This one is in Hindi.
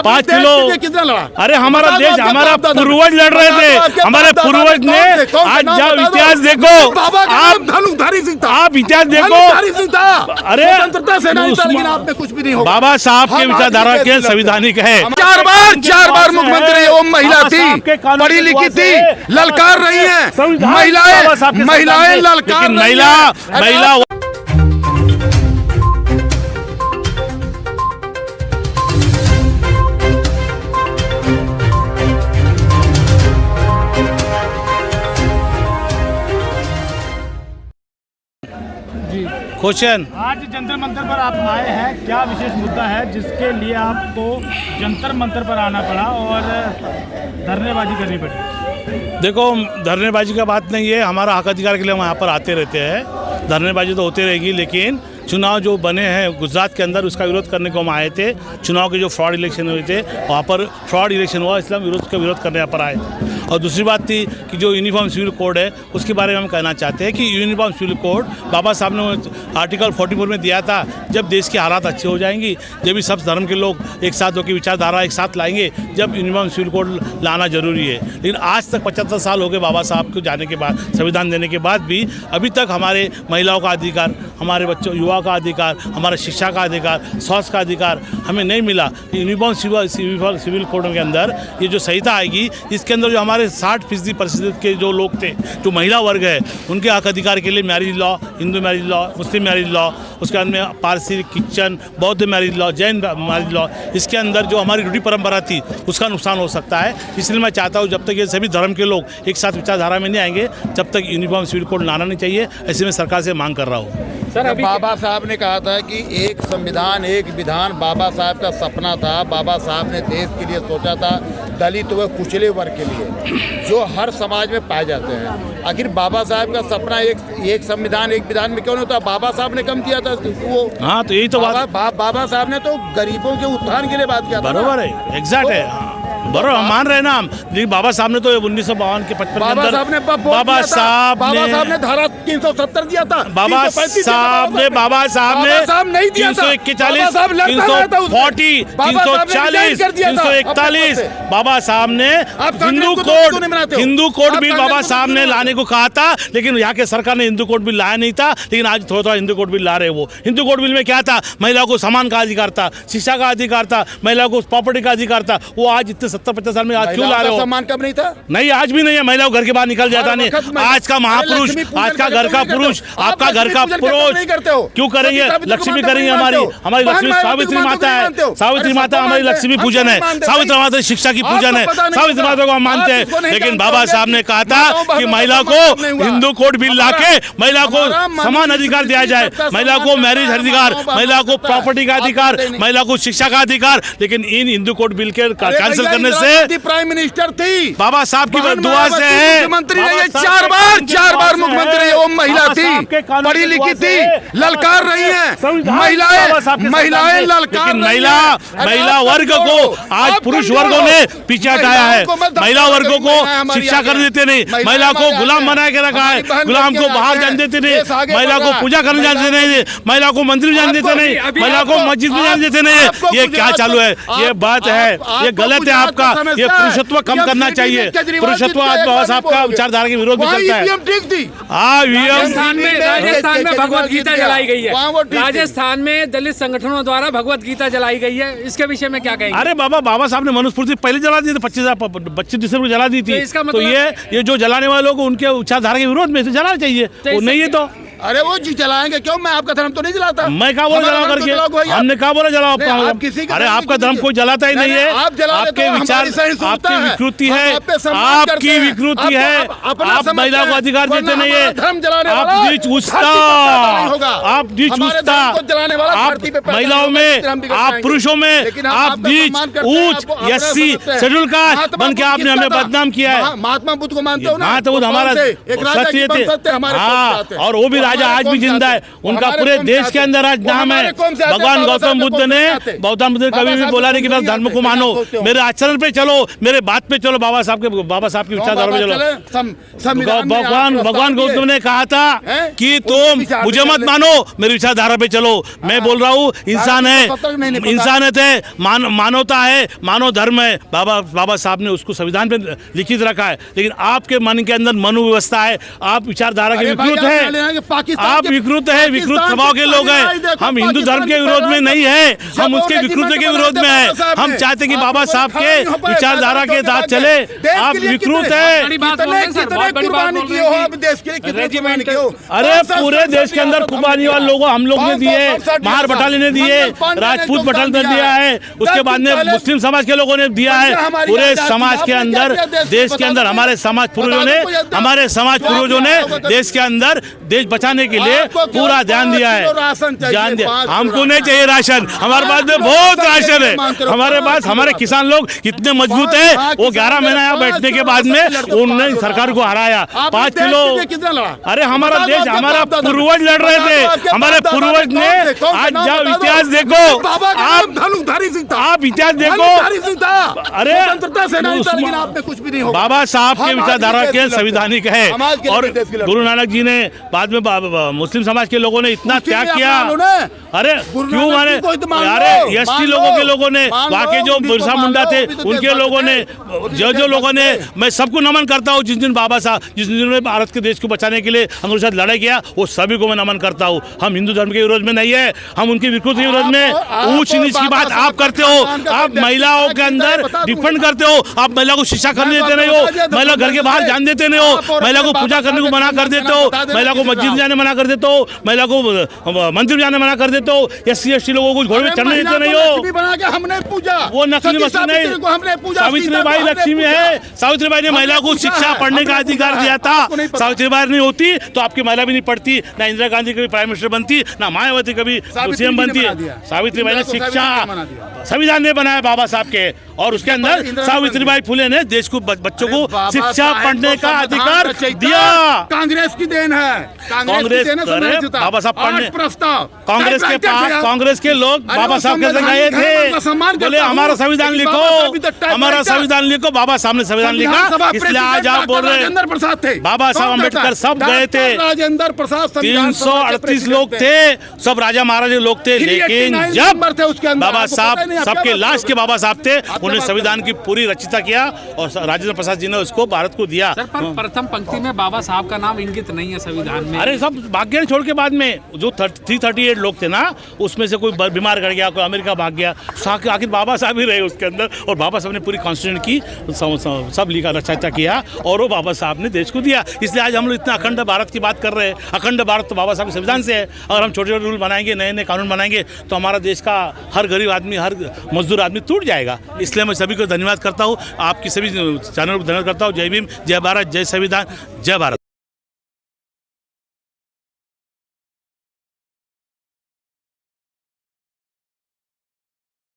5 किलो कितना लड़ा? अरे हमारा देश, हमारा पूर्वज लड़ रहे थे, हमारे पूर्वज ने। आज जाओ इतिहास देखो, आप इतिहास देखो। अरे आपने कुछ भी नहीं होगा। बाबा साहब के विचारधारा के संवैधानिक है। 4 बार मुख्यमंत्री वो महिला थी, पढ़ी लिखी थी, ललकार रही है महिलाएं ललकार, महिला क्वेश्चन। आज जंतर मंतर पर आप आए हैं, क्या विशेष मुद्दा है जिसके लिए आपको जंतर मंतर पर आना पड़ा और धरनेबाजी करनी पड़ी? देखो, धरनेबाजी का बात नहीं है, हमारा हक अधिकार के लिए हम यहाँ पर आते रहते हैं। धरनेबाजी तो होती रहेगी, लेकिन चुनाव जो बने हैं गुजरात के अंदर, उसका विरोध करने को हम आए थे। चुनाव के जो फ्रॉड इलेक्शन हुए थे, वहाँ पर फ्रॉड इलेक्शन हुआ, इसलिए हम विरोध करने यहाँ पर आए। और दूसरी बात थी कि जो यूनिफॉर्म सिविल कोड है, उसके बारे में हम कहना चाहते हैं कि यूनिफॉर्म सिविल कोड बाबा साहब ने आर्टिकल 44 में दिया था। जब देश के हालात अच्छे हो जाएंगी, जब भी सब धर्म के लोग एक साथ होकर विचारधारा एक साथ लाएंगे, जब यूनिफॉर्म सिविल कोड लाना जरूरी है। लेकिन आज तक 75 साल हो गए बाबा साहब को जाने के बाद, संविधान देने के बाद भी अभी तक हमारे महिलाओं का अधिकार, हमारे बच्चों युवा का अधिकार, हमारा शिक्षा का अधिकार, स्वास्थ्य का अधिकार हमें नहीं मिला। यूनिफॉर्म सिविल कोड के अंदर ये जो संहिता आएगी, इसके अंदर जो हमारे 60% के जो लोग थे, जो महिला वर्ग है, उनके हक अधिकार के लिए marriage law, Hindu marriage law, मुस्लिम मैरिज लॉ, उसके अंदर में पारसी, क्रिश्चन, बौद्ध marriage law, Jain marriage law, इसके अंदर जो हमारी रूढ़ी परंपरा थी उसका नुकसान हो सकता है। इसलिए मैं चाहता हूँ जब तक ये सभी धर्म के लोग एक साथ विचारधारा में नहीं आएंगे, जब तक यूनिफॉर्म सिविल कोड लाना नहीं चाहिए। ऐसे में सरकार से मांग कर रहा हूँ। सर, अभी बाबा साहब ने कहा था कि एक संविधान एक विधान बाबा साहब का सपना था। बाबा साहब ने देश के लिए सोचा था, दलित व कुचले वर्ग के लिए, जो हर समाज में पाए जाते हैं। आखिर बाबा साहब का सपना एक संविधान एक विधान में क्यों नहीं होता? बाबा साहब ने कम किया था वो। हाँ, तो यही तो बाबा साहब ने तो गरीबों के उत्थान के लिए बात किया था। बरोबर है, एग्जैक्ट है, बरोबर, हम मान रहे हैं ना। लेकिन बाबा साहब ने तो 1952 के 55 बाबा साहब ने धारा 370 दिया था। बाबा साहब ने 341, 340, 340, 341 बाबा साहब ने हिंदू कोड बिल बाबा साहब ने लाने को कहा था। लेकिन यहाँ के सरकार ने हिंदू कोड बिल लाया नहीं था। लेकिन आज थोड़ा हिंदू कोड बिल ला रहे। वो हिंदू कोड बिल में क्या था? महिलाओं को सम्मान का अधिकार था, शिक्षा का अधिकार था, महिलाओं को प्रॉपर्टी का अधिकार था। वो आज इतने 70-50 साल में आज क्यों ला रहे हो? सम्मान कब नहीं था? नहीं, आज भी नहीं है। महिलाओं घर के बाहर निकल जाता नहीं। आज का महापुरुष, आज का घर का पुरुष, आपका घर का पुरुष क्यों करेंगे? लक्ष्मी करेंगे। हमारी लक्ष्मी सावित्री माता है। सावित्री माता हमारी लक्ष्मी पूजन है। सावित्री माता शिक्षा की पूजन है। सावित्री माता को हम मानते हैं। लेकिन बाबा साहब ने कहा था कि महिला को हिंदू कोड बिल लाके महिला को समान अधिकार दिया जाए, महिला को मैरिज अधिकार, महिला को प्रॉपर्टी का अधिकार, महिला को शिक्षा का अधिकार। लेकिन इन हिंदू कोड बिल के कैंसिल करने से प्राइम मिनिस्टर थी, बाबा साहब की दुआ से है। मुख्यमंत्री रही 4 बार मुख्यमंत्री वो महिला थी, पढ़ी लिखी थी, ललकार रही है महिलाएं ललकार। महिला वर्ग को आज पुरुष वर्गों ने पीछे हटाया है। महिला वर्गों को शिक्षा करने देते नहीं, महिला को गुलाम बना के रखा है। गुलाम को बाहर जाने देते नहीं, महिला को पूजा करने जाने देते नहीं, महिला को मंदिर जाने देते नहीं, महिला को मस्जिद में जाने देते नहीं। ये क्या चालू है? ये बात है, ये गलत है आपका। ये पुरुषत्व कम करना चाहिए। पुरुषत्व आज बाबा साहब का विचारधारा के विरोध में चलता है। राजस्थान में भगवत गीता जलाई गई है। राजस्थान में दलित संगठनों द्वारा भगवत गीता जलाई गई है। इसके विषय में क्या कहेंगे? अरे बाबा साहब ने मनुस्मृति पहले जला दी थी, 25 दिसंबर जला दी थी। तो ये जो जलाने वालों को उनके विचारधारा के विरोध में से जलाना चाहिए। वो नहीं है तो अरे वो जी जलाएंगे क्यों? मैं आपका धर्म तो नहीं जलाता। मैं कहा बोला जलाओ करके? हमने कहा बोला जलाओ आपका? अरे आपका धर्म कोई जलाता ही नहीं है। आपके विचार, आपकी विकृति है, आपकी विकृति है। आप महिला को अधिकार देते नहीं है। आप नीच उच्चता, आप नीच उच्चता, आप महिलाओं में, आप पुरुषों में आप नीच ऊंच एससी शेड्यूल कास्ट बन के आपने हमें बदनाम किया है। महात्मा बुद्ध को मानते हो ना? महात्मा बुद्ध हमारा सत्य थे। हाँ, और वो भी राजा आज भी जिंदा है, उनका पूरे देश के अंदर आज नाम है। भगवान गौतम बुद्ध ने कभी भी बोला नहीं कि बस धर्म को मानो, मेरे आचरण पे चलो, मेरे बात पे चलो, बाबा साहब की विचारधारा पे चलो। भगवान गौतम ने कहा था कि तुम मुझे मत मानो, मेरी विचारधारा पे चलो। मैं बोल रहा हूँ इंसान है, इंसानियत है, मानवता है, मानव धर्म है। बाबा साहब ने उसको संविधान पे लिखित रखा है, लेकिन आपके मन के अंदर मनोव्यवस्था है, आप विचारधारा के विकृत है, आप विकृत है, विकृत स्वभाव के लोग हैं। हम हिंदू धर्म के विरोध में नहीं है, हम उसके विकृत के विरोध में है। हम चाहते कि बाबा साहब के विचारधारा के साथ चले। आप विकृत है। अरे पूरे देश के अंदर कुर्बानी वाले लोगों हम लोग ने दिए, महार बटालियन ने दिए, राजपूत बटालियन ने दिया है, उसके बाद में मुस्लिम समाज के लोगों ने दिया है। पूरे समाज के अंदर, देश के अंदर हमारे समाज पूर्वजों ने देश के अंदर देश बचाने के लिए पूरा ध्यान दिया है। ध्यान दिया, हमको नहीं चाहिए राशन, हमारे पास में बहुत राशन है। हमारे पास हमारे किसान लोग इतने मजबूत है, वो 11 महीना यहाँ बैठने के बाद में उन्होंने सरकार को हराया। 5 किलो, अरे हमारा देश, हमारा पूर्वज लड़ रहे थे, हमारे पूर्वज ने। आज जब इतिहास देखो, आप इतिहास देखो, अरे कुछ भी नहीं होगा। बाबा साहब के विचारधारा के संविधानिक है। और गुरु नानक जी ने बाद में मुस्लिम समाज के लोगों ने इतना त्याग किया। अरे क्यों माने, अरे एसटी लोगों ने, वहाँ के जो बिरसा मुंडा थे उनके लोगों ने, जो लोगों ने, मैं सबको नमन करता हूँ। जिस दिन बाबा साहब, जिस दिन भारत के देश को बचाने के लिए अंग्रेजों के साथ लड़ाई किया, वो सभी को मैं नमन करता हूँ। हम हिंदू धर्म के विरोध में नहीं है, हम उनकी विकृत के विरोध में। ऊंच नीच की बात आप करते हो, आप महिलाओं के अंदर डिफेंड करते हो, आप महिला को शिक्षा करने देते नहीं हो, महिला घर के बाहर जाने देते नहीं हो, महिला को पूजा करने को मना कर देते हो, महिला को मस्जिद जाने मना कर देते हो, महिला को मंदिर जाने मना कर देते हो, SC/ST लोगों को घोड़े में चढ़ने देते नहीं हो। हमने पूजा, वो नकली मस्जिद नहीं, सावित्रीबाई लक्ष्मी है। सावित्रीबाई ने महिला को शिक्षा पढ़ने का अधिकार दिया था। सावित्रीबाई नहीं होती तो आपकी महिला भी नहीं पढ़ती, ना इंदिरा गांधी कभी प्राइम मिनिस्टर बनती, ना मायावती कभी CM बनती। सावित्रीबाई ने शिक्षा संविधान ने बनाया बाबा साहब के, और उसके अंदर सावित्रीबाई फुले ने देश को, बच्चों को शिक्षा पढ़ने का अधिकार दिया। कांग्रेस की देन है, कांग्रेस, बाबा साहब पढ़ने प्रस्ताव, कांग्रेस के पास, कांग्रेस के लोग बाबा साहब के साथ गए थे, बोले हमारा संविधान लिखो, हमारा संविधान लिखो। बाबा साहब ने संविधान लिखा, इसलिए आज आप बोल रहे हैं। बाबा साहब अम्बेडकर सब गए थे, 338 लोग थे, सब राजा महाराजा लोग थे, लेकिन जब बाबा साहब, सबके लास्ट के बाबा साहब थे, उन्होंने संविधान की पूरी रचना किया और राजेंद्र प्रसाद जी ने उसको भारत को दिया। सर, पर प्रथम पंक्ति में बाबा साहब का नाम इंगित नहीं है संविधान में। अरे सब भाग गए छोड़ के, बाद में जो 338 लोग थे ना, उसमें से कोई बीमार कर गया, कोई अमेरिका भाग गया, आखिर बाबा साहब ही रहे उसके अंदर। और बाबा साहब ने पूरी कॉन्स्टिट्यूशन की सब लिखा, रचना किया, और वो बाबा साहब ने देश को दिया। इसलिए आज हम लोग इतना अखंड भारत की बात कर रहे हैं। अखंड भारत तो बाबा साहब के संविधान से है। अगर हम छोटे छोटे रूल बनाएंगे, नए नए कानून बनाएंगे, तो हमारा देश का हर गरीब आदमी, हर मजदूर आदमी टूट जाएगा। इसलिए मैं सभी को धन्यवाद करता हूँ, आपकी सभी चैनल को धन्यवाद करता हूँ। जय भीम, जय भारत, जय संविधान, जय भारत।